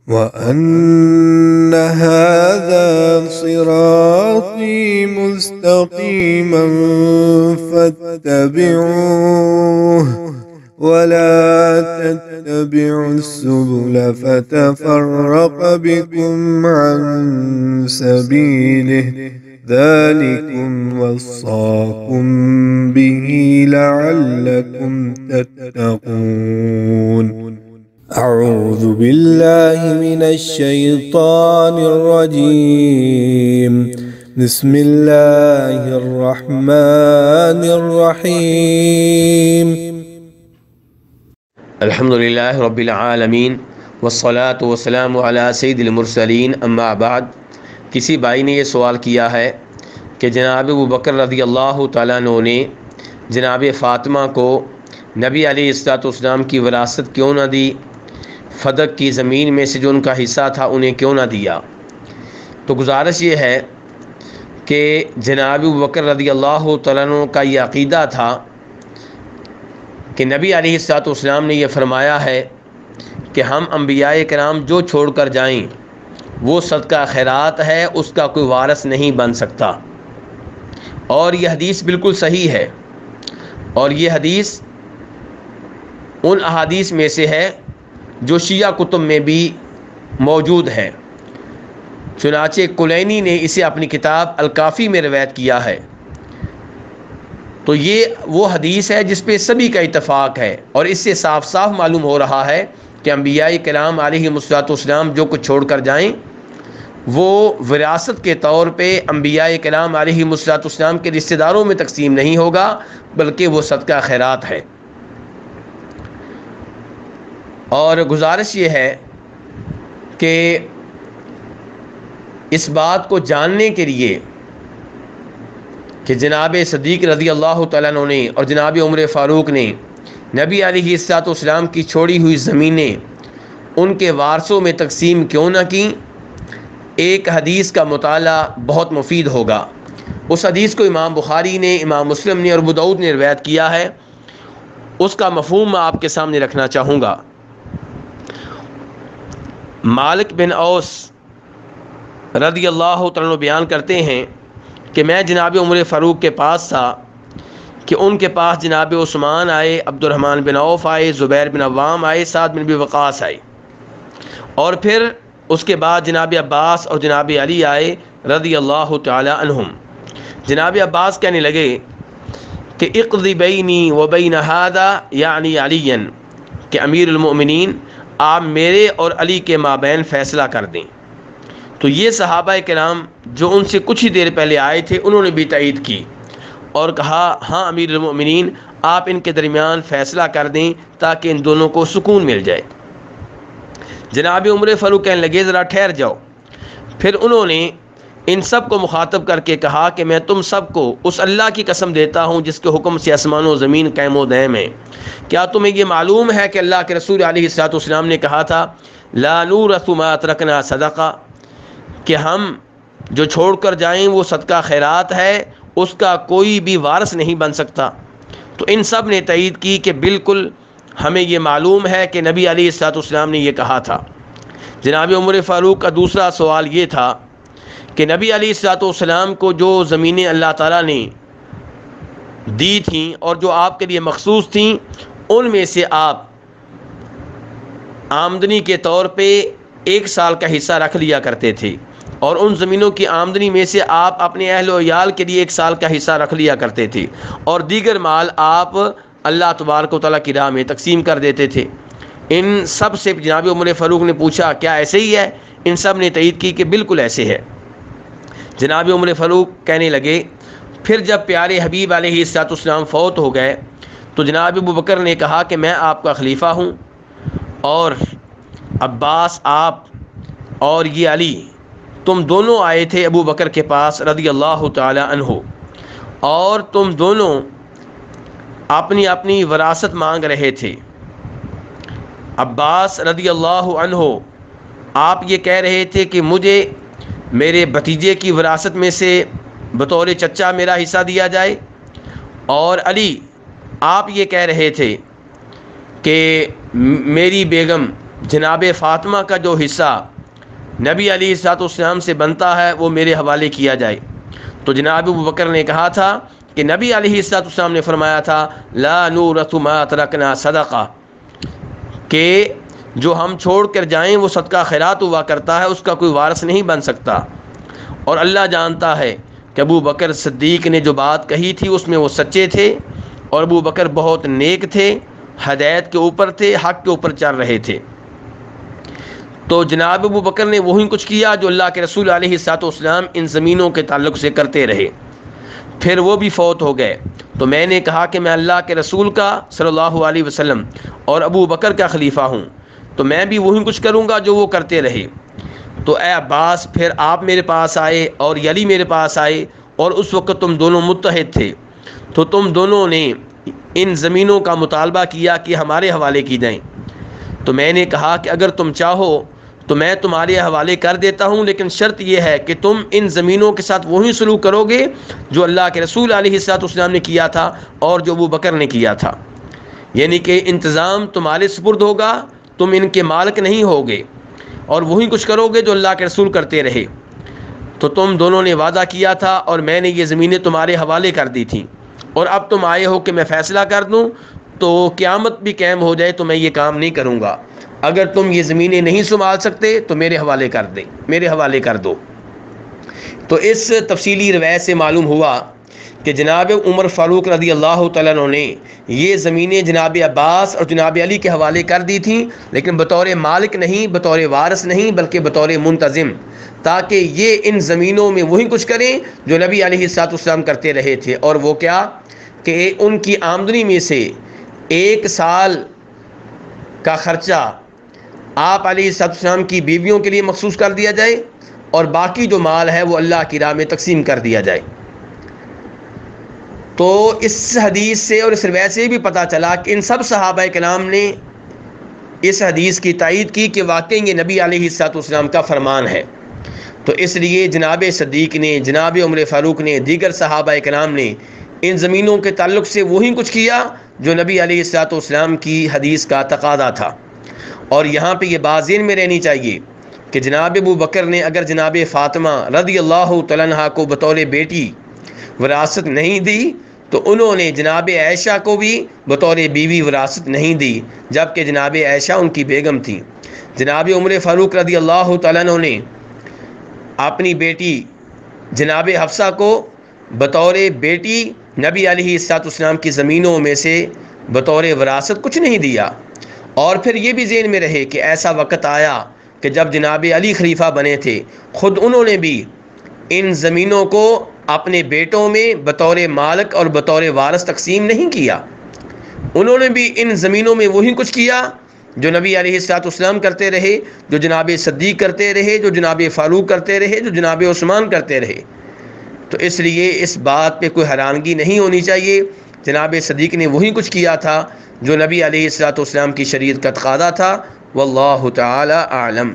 وأن هذا صراطي مستقيما فاتبعوه ولا تتبعوا السبل فتفرق بكم عن سبيله ذلكم وصاكم به لعلكم تتقون. أعوذ بالله من الشيطان الرجيم. بسم الله الرحمن الرحيم. الحمد للہ رب العالمین والصلاة والسلام علی سید المرسلین، اما بعد۔ کسی بھائی نے یہ سوال کیا ہے کہ جناب ابوبکر رضی اللہ تعالیٰ عنہ نے جناب فاطمہ کو نبی علیہ الصلوۃ والسلام کی وراثت کیوں نہ دی؟ فدق کی زمین میں سے جو ان کا حصہ تھا انہیں کیوں نہ دیا؟ تو گزارش یہ ہے کہ جناب ابوبکر رضی اللہ تعالیٰ عنہ کا یہ عقیدہ تھا کہ نبی علیہ الصلوۃ والسلام نے یہ فرمایا ہے کہ ہم انبیاء کرام جو چھوڑ کر جائیں وہ صدقہ خیرات ہے، اس کا کوئی وارث نہیں بن سکتا۔ اور یہ حدیث بالکل صحیح ہے، اور یہ حدیث ان احادیث میں سے ہے جو شیعہ کتب میں بھی موجود ہے۔ چنانچہ کلینی نے اسے اپنی کتاب الکافی میں روایت کیا ہے۔ تو یہ وہ حدیث ہے جس پہ سبھی کا اتفاق ہے، اور اس سے صاف صاف معلوم ہو رہا ہے کہ انبیاء کرام علیہ الصلوۃ والسلام جو کچھ چھوڑ کر جائیں وہ وراثت کے طور پہ انبیاء کرام علیہ الصلوۃ والسلام کے رشتہ داروں میں تقسیم نہیں ہوگا، بلکہ وہ صدقہ خیرات ہے۔ اور گزارش یہ ہے کہ اس بات کو جاننے کے لیے کہ جناب صدیق رضی اللہ تعالیٰ عنہ نے اور جناب عمر فاروق نے نبی علیہ الصلوۃ والسلام کی چھوڑی ہوئی زمینیں ان کے وارثوں میں تقسیم کیوں نہ کیں، ایک حدیث کا مطالعہ بہت مفید ہوگا۔ اس حدیث کو امام بخاری نے، امام مسلم نے اور ابو داؤد نے روایت کیا ہے۔ اس کا مفہوم میں آپ کے سامنے رکھنا چاہوں گا۔ مالک بن اوس رضی اللہ تعالیٰ عنہ بیان کرتے ہیں کہ میں جناب عمر فاروق کے پاس تھا کہ ان کے پاس جناب عثمان آئے، عبد الرحمن بن عوف آئے، زبیر بن عوام آئے، سعد بن ابی وقاص آئے، اور پھر اس کے بعد جناب عباس اور جناب علی آئے رضی اللہ تعالی عنہم۔ جناب عباس کہنے لگے کہ اقضی بینی و بین ھذا یعنی علی، کہ امیر المؤمنین آپ میرے اور علی کے مابین فیصلہ کر دیں۔ تو یہ صحابہ کرام جو ان سے کچھ ہی دیر پہلے آئے تھے انہوں نے بھی تائید کی اور کہا ہاں امیر المؤمنین آپ ان کے درمیان فیصلہ کر دیں تاکہ ان دونوں کو سکون مل جائے۔ جناب عمر فاروق کہنے لگے ذرا ٹھہر جاؤ۔ پھر انہوں نے ان سب کو مخاطب کر کے کہا کہ میں تم سب کو اس اللہ کی قسم دیتا ہوں جس کے حکم سے آسمان و زمین قائم و دائم ہیں، کیا تمہیں یہ معلوم ہے کہ اللہ کے رسول علیہ الصلوۃ والسلام نے کہا تھا لا نورث ما ترکنا صدقہ، کہ ہم جو چھوڑ کر جائیں وہ صدقہ خیرات ہے، اس کا کوئی بھی وارث نہیں بن سکتا۔ تو ان سب نے تائید کی کہ بالکل ہمیں یہ معلوم ہے کہ نبی علیہ الصلوۃ والسلام نے یہ کہا تھا۔ جناب عمر فاروق کا دوسرا سوال یہ تھا کہ نبی علیہ الصلوۃ والسلام کو جو زمینیں اللہ تعالیٰ نے دی تھیں اور جو آپ کے لیے مخصوص تھیں ان میں سے آپ آمدنی کے طور پہ 1 سال کا حصہ رکھ لیا کرتے تھے، اور ان زمینوں کی آمدنی میں سے آپ اپنے اہل و عیال کے لیے 1 سال کا حصہ رکھ لیا کرتے تھے، اور دیگر مال آپ اللہ تبارک و تعالیٰ کی راہ میں تقسیم کر دیتے تھے۔ ان سب سے جناب عمر فاروق نے پوچھا کیا ایسے ہی ہے؟ ان سب نے تائید کی کہ بالکل ایسے ہے۔ جناب عمر فاروق کہنے لگے پھر جب پیارے حبیب علیہ الصلوۃ والسلام فوت ہو گئے تو جناب ابوبکر نے کہا کہ میں آپ کا خلیفہ ہوں، اور عباس آپ اور یہ علی تم دونوں آئے تھے ابو بکر کے پاس رضی اللہ تعالی عنہ، اور تم دونوں اپنی اپنی وراثت مانگ رہے تھے۔ عباس رضی اللہ عنہ آپ یہ کہہ رہے تھے کہ مجھے میرے بھتیجے کی وراثت میں سے بطور چچا میرا حصہ دیا جائے، اور علی آپ یہ کہہ رہے تھے کہ میری بیگم جناب فاطمہ کا جو حصہ نبی علیہ السلام سے بنتا ہے وہ میرے حوالے کیا جائے۔ تو جناب ابو بکر نے کہا تھا کہ نبی علیہ السلام نے فرمایا تھا لا نورث ما ترکنا صدقہ، کہ جو ہم چھوڑ کر جائیں وہ صدقہ خیرات ہوا کرتا ہے، اس کا کوئی وارث نہیں بن سکتا۔ اور اللہ جانتا ہے کہ ابو بکر صدیق نے جو بات کہی تھی اس میں وہ سچے تھے، اور ابو بکر بہت نیک تھے، ہدایت کے اوپر تھے، حق کے اوپر چل رہے تھے۔ تو جناب ابو بکر نے وہی کچھ کیا جو اللہ کے رسول علیہ السلام ان زمینوں کے تعلق سے کرتے رہے۔ پھر وہ بھی فوت ہو گئے، تو میں نے کہا کہ میں اللہ کے رسول کا صلی اللہ علیہ وسلم اور ابو بکر کا خلیفہ ہوں، تو میں بھی وہی کچھ کروں گا جو وہ کرتے رہے۔ تو اے عباس، پھر آپ میرے پاس آئے اور علی میرے پاس آئے، اور اس وقت تم دونوں متحد تھے، تو تم دونوں نے ان زمینوں کا مطالبہ کیا کہ ہمارے حوالے کی جائیں۔ تو میں نے کہا کہ اگر تم چاہو تو میں تمہارے حوالے کر دیتا ہوں، لیکن شرط یہ ہے کہ تم ان زمینوں کے ساتھ وہی سلوک کرو گے جو اللہ کے رسول علیہ السلام نے کیا تھا اور جو ابو بکر نے کیا تھا، یعنی کہ انتظام تمہارے سپرد ہوگا، تم ان کے مالک نہیں ہوگے، اور وہی کچھ کرو گے جو اللہ کے رسول کرتے رہے۔ تو تم دونوں نے وعدہ کیا تھا اور میں نے یہ زمینیں تمہارے حوالے کر دی تھیں، اور اب تم آئے ہو کہ میں فیصلہ کر دوں، تو قیامت بھی قائم ہو جائے تو میں یہ کام نہیں کروں گا۔ اگر تم یہ زمینیں نہیں سنبھال سکتے تو میرے حوالے کر دو۔ تو اس تفصیلی روایت سے معلوم ہوا کہ جناب عمر فاروق رضی اللہ تعالیٰ عنہ نے یہ زمینیں جناب عباس اور جناب علی کے حوالے کر دی تھیں، لیکن بطور مالک نہیں، بطور وارث نہیں، بلکہ بطور منتظم، تاکہ یہ ان زمینوں میں وہی کچھ کریں جو نبی علیہ السلام کرتے رہے تھے۔ اور وہ کیا کہ ان کی آمدنی میں سے 1 سال کا خرچہ آپ علیہ السلام کی بیویوں کے لیے مخصوص کر دیا جائے، اور باقی جو مال ہے وہ اللہ کی راہ میں تقسیم کر دیا جائے۔ تو اس حدیث سے اور اس روایت سے بھی پتہ چلا کہ ان سب صحابہ کرام نے اس حدیث کی تائید کی کہ واقعی یہ نبی علیہ السلام کا فرمان ہے۔ تو اس لیے جناب صدیق نے، جناب عمر فاروق نے، دیگر صحابہ کرام نے ان زمینوں کے تعلق سے وہی کچھ کیا جو نبی علیہ السلام کی حدیث کا تقاضا تھا۔ اور یہاں پہ یہ بات ذہن میں رہنی چاہیے کہ جناب ابو بکر نے اگر جناب فاطمہ رضی اللہ تعالیٰ عنہا کو بطور بیٹی وراثت نہیں دی، تو انہوں نے جناب عائشہ کو بھی بطور بیوی وراثت نہیں دی، جبکہ جناب عائشہ ان کی بیگم تھی۔ جناب عمر فاروق رضی اللہ تعالیٰ عنہ نے اپنی بیٹی جناب حفصہ کو بطور بیٹی نبی علیہ السلام کی زمینوں میں سے بطور وراثت کچھ نہیں دیا۔ اور پھر یہ بھی ذہن میں رہے کہ ایسا وقت آیا کہ جب جناب علی خلیفہ بنے تھے، خود انہوں نے بھی ان زمینوں کو اپنے بیٹوں میں بطور مالک اور بطور وارث تقسیم نہیں کیا، انہوں نے بھی ان زمینوں میں وہی کچھ کیا جو نبی علیہ السلام کرتے رہے، جو جناب صدیق کرتے رہے، جو جناب فاروق کرتے رہے، جو جناب عثمان کرتے رہے۔ تو اس لیے اس بات پہ کوئی حیرانگی نہیں ہونی چاہیے، جناب صدیق نے وہی کچھ کیا تھا جو نبی علیہ السلام کی شریعت کا تقاضا تھا۔ واللہ تعالی اعلم۔